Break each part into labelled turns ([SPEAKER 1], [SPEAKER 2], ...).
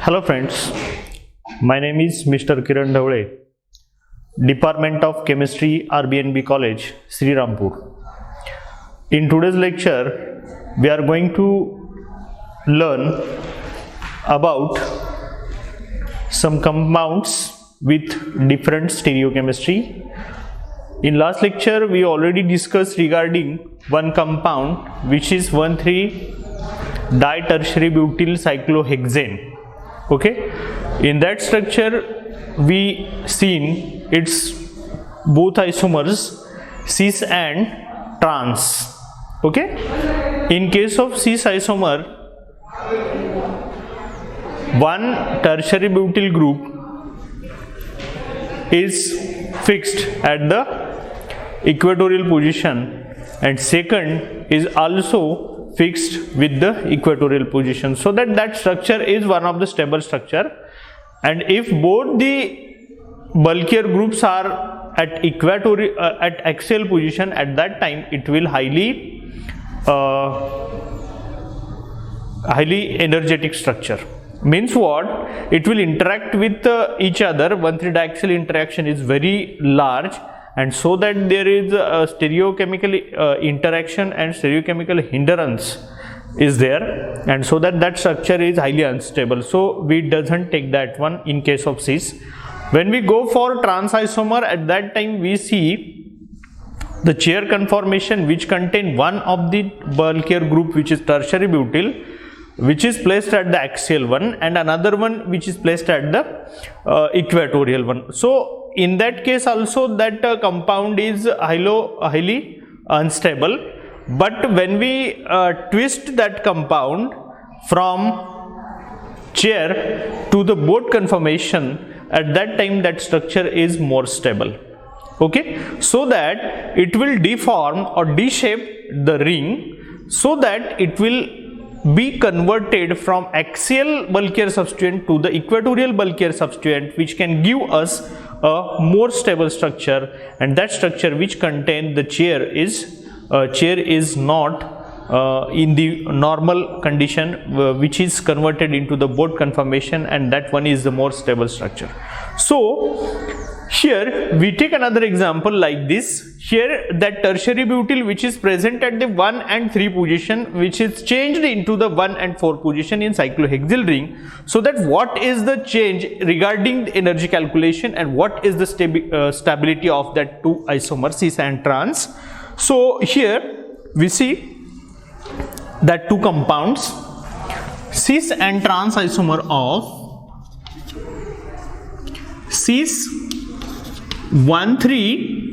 [SPEAKER 1] Hello friends, my name is Mr. Kiran Dhawale, Department of Chemistry, RBNB College, Sri Rampur. In today's lecture, we are going to learn about some compounds with different stereochemistry. In last lecture, we already discussed regarding one compound which is 1,3-ditertiary butyl cyclohexane. Okay, in that structure we seen its both isomers cis and trans. Okay, in case of cis isomer, one tertiary butyl group is fixed at the equatorial position and second is also fixed with the equatorial position, so that structure is one of the stable structure. And if both the bulkier groups are at equatorial at axial position, at that time it will highly energetic structure. Means what? It will interact with each other. 1,3-diaxial interaction is very large, and so that there is a stereochemical interaction and stereochemical hindrance is there, and so that structure is highly unstable. So we doesn't take that one in case of cis. When we go for trans isomer, at that time we see the chair conformation which contain one of the bulkier group which is tertiary butyl, which is placed at the axial one, and another one which is placed at the equatorial one. So in that case also that compound is highly unstable. But when we twist that compound from chair to the boat conformation, at that time that structure is more stable. Okay, so that it will deform or deshape the ring, so that it will be converted from axial bulkier substituent to the equatorial bulkier substituent, which can give us a more stable structure, and that structure which contain the chair is not in the normal condition, which is converted into the boat conformation, and that one is the more stable structure. So here we take another example like this. Here that tertiary butyl which is present at the 1 and 3 position, which is changed into the 1 and 4 position in cyclohexyl ring. So that what is the change regarding the energy calculation and what is the stability of that two isomers cis and trans. So here we see that two compounds, cis and trans isomer of cis 1,3.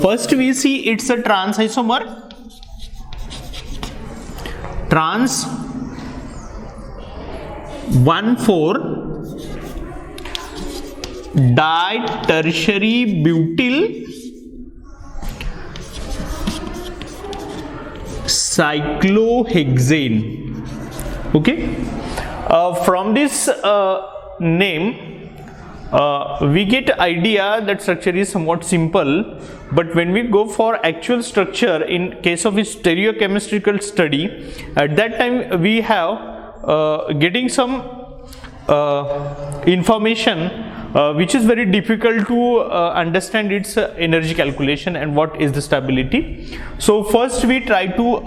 [SPEAKER 1] First we see it's a trans isomer, trans 1,4 ditertiary butyl cyclohexane. Okay, from this name we get idea that structure is somewhat simple, but when we go for actual structure in case of a stereochemical study, at that time we have getting some information which is very difficult to understand its energy calculation and what is the stability. So first we try to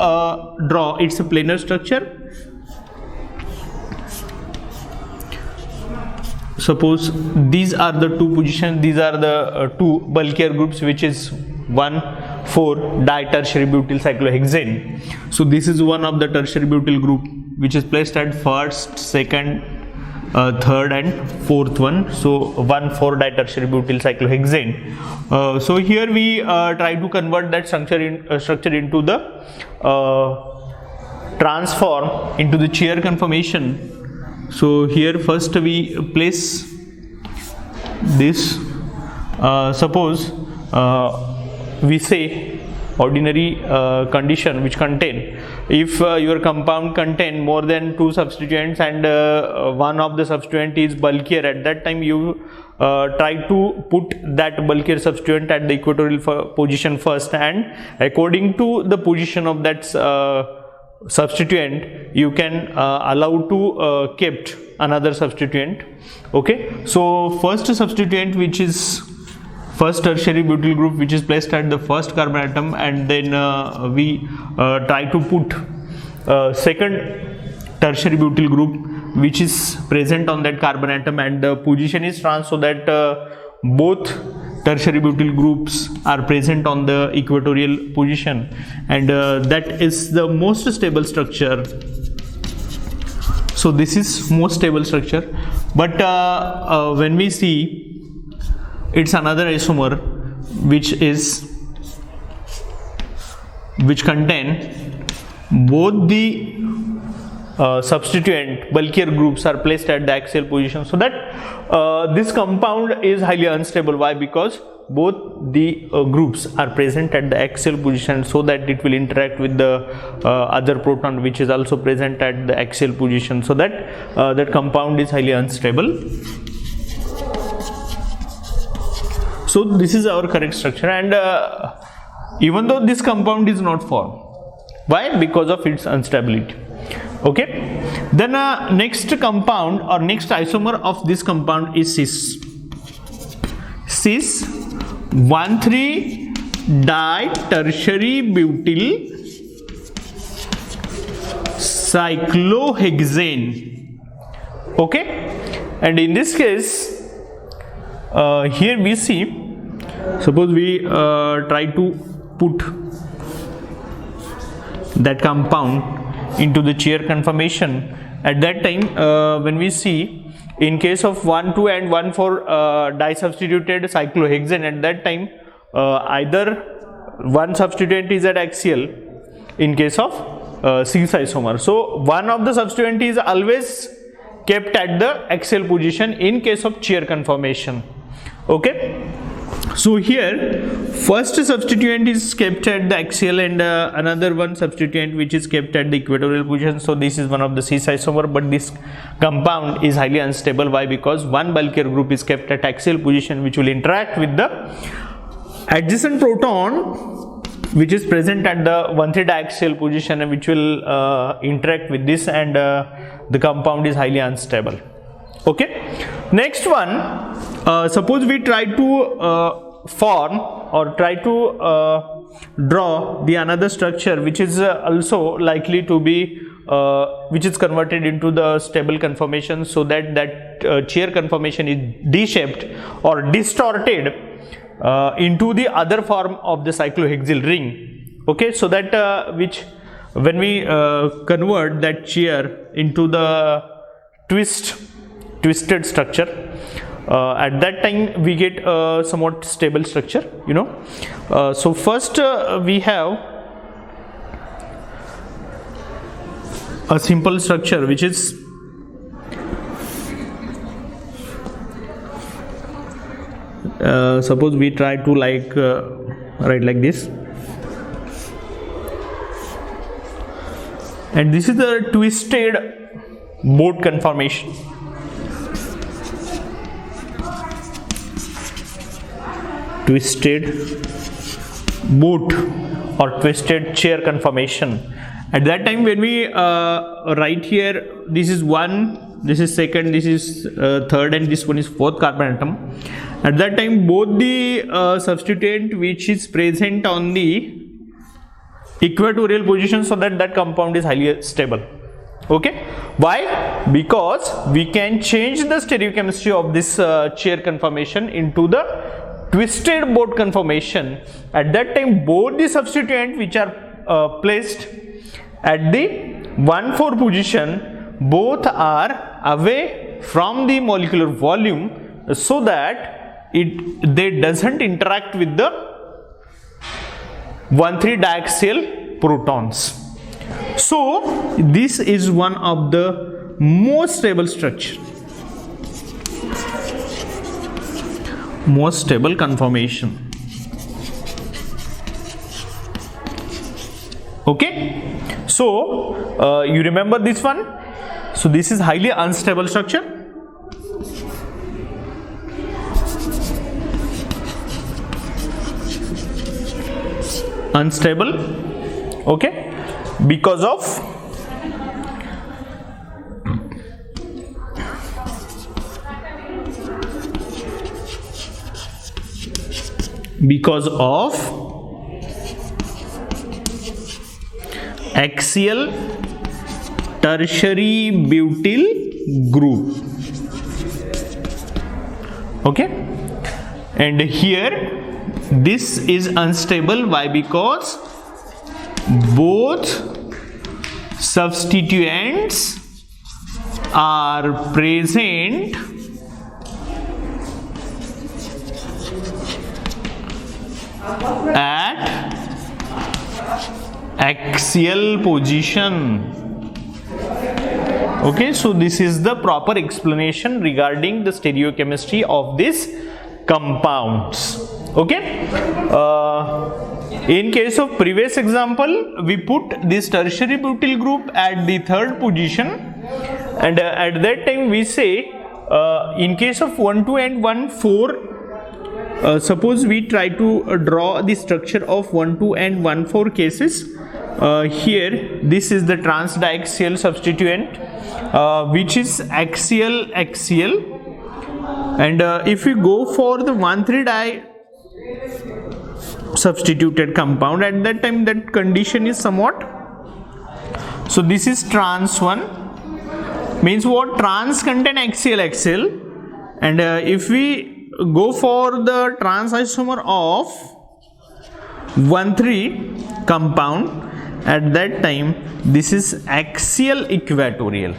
[SPEAKER 1] draw its a planar structure. Suppose these are the two positions, these are the two bulkier groups, which is 1,4-ditertiary butyl cyclohexane. So this is one of the tertiary butyl group which is placed at first, second, third and fourth one. So 1,4-ditertiary butyl cyclohexane. So here we try to convert that structure into the transform into the chair conformation. So here first we place this, suppose we say ordinary condition which contain, if your compound contain more than two substituents and one of the substituent is bulkier, at that time you try to put that bulkier substituent at the equatorial position first, and according to the position of that substituent, you can allow to kept another substituent. Okay, so first substituent, which is first tertiary butyl group, which is placed at the first carbon atom, and then we try to put second tertiary butyl group which is present on that carbon atom, and the position is trans, so that both tertiary butyl groups are present on the equatorial position, and that is the most stable structure. So this is most stable structure, but when we see, it's another isomer which contain both the substituent bulkier groups are placed at the axial position, so that this compound is highly unstable. Why? Because both the groups are present at the axial position, so that it will interact with the other proton which is also present at the axial position, so that that compound is highly unstable. So this is our correct structure, and even though this compound is not formed, why? Because of its instability. Okay, then next compound or next isomer of this compound is cis 1,3 ditertiary butyl cyclohexane. Okay, and in this case, here we see, suppose we try to put that compound into the chair conformation. At that time, when we see, in case of 1,2 and 1,4 disubstituted cyclohexane, at that time either one substituent is at axial in case of cis isomer. So one of the substituent is always kept at the axial position in case of chair conformation. Okay, so here first substituent is kept at the axial, and another one substituent which is kept at the equatorial position. So this is one of the cis isomer, but this compound is highly unstable. Why? Because one bulkier group is kept at axial position, which will interact with the adjacent proton which is present at the 1,3 diaxial position, and which will interact with this, and the compound is highly unstable. Okay, next one, suppose we try to form or try to draw the another structure which is also likely to be which is converted into the stable conformation, so that chair conformation is D-shaped or distorted into the other form of the cyclohexyl ring. Okay, so that which when we convert that chair into the twisted structure, at that time we get somewhat stable structure, you know. So first we have a simple structure which is suppose we try to write like this, and this is the twisted boat conformation. Twisted boat or twisted chair conformation. At that time, when we write here, this is 1, this is 2nd, this is 3rd, and this one is 4th carbon atom. At that time, both the substituent which is present on the equatorial position, so that compound is highly stable. Okay, why? Because we can change the stereochemistry of this chair conformation into the twisted boat conformation. At that time, both the substituent which are placed at the 1,4 position, both are away from the molecular volume, so that they doesn't interact with the 1,3 diaxial protons. So this is one of the most stable structure, most stable conformation. Okay, so you remember this one. So this is highly unstable structure. Unstable. Okay, because of axial tertiary butyl group. Okay, and here this is unstable. Why? Because both substituents are present at axial position. Okay, so this is the proper explanation regarding the stereochemistry of these compounds. Okay, in case of previous example, we put this tertiary butyl group at the third position, and at that time we say in case of 1, 2 and 1, 4, suppose we try to draw the structure of 1, 2 and 1, 4 cases. Here this is the trans diaxial substituent, which is axial, and if we go for the 1,3-di substituted compound, at that time that condition is somewhat. So this is trans 1, means what? Trans contain axial, and if we go for the trans isomer of 1,3 compound, at that time this is axial equatorial.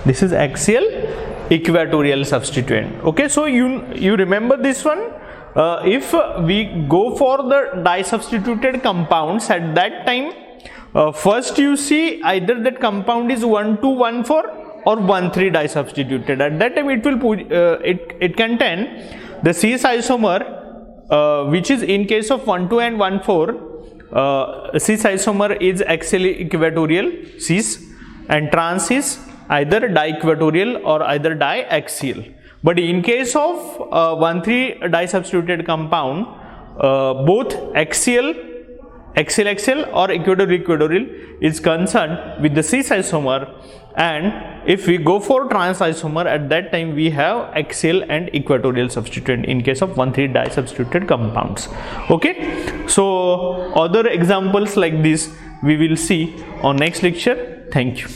[SPEAKER 1] This is axial equatorial substituent. Okay, so you remember this one. If we go for the disubstituted compounds, at that time first you see either that compound is 1, 2, 1, 4 or 1, 3 disubstituted. At that time it will it contain the cis isomer, which is in case of 1, 2 and 1, 4, cis isomer is axial equatorial cis, and trans is either diequatorial or either diaxial. But in case of 1,3 disubstituted compound, both axial or equatorial is concerned with the cis isomer, and if we go for trans isomer, at that time we have axial and equatorial substituent in case of 1,3 disubstituted compounds. Okay, so other examples like this we will see on next lecture. Thank you.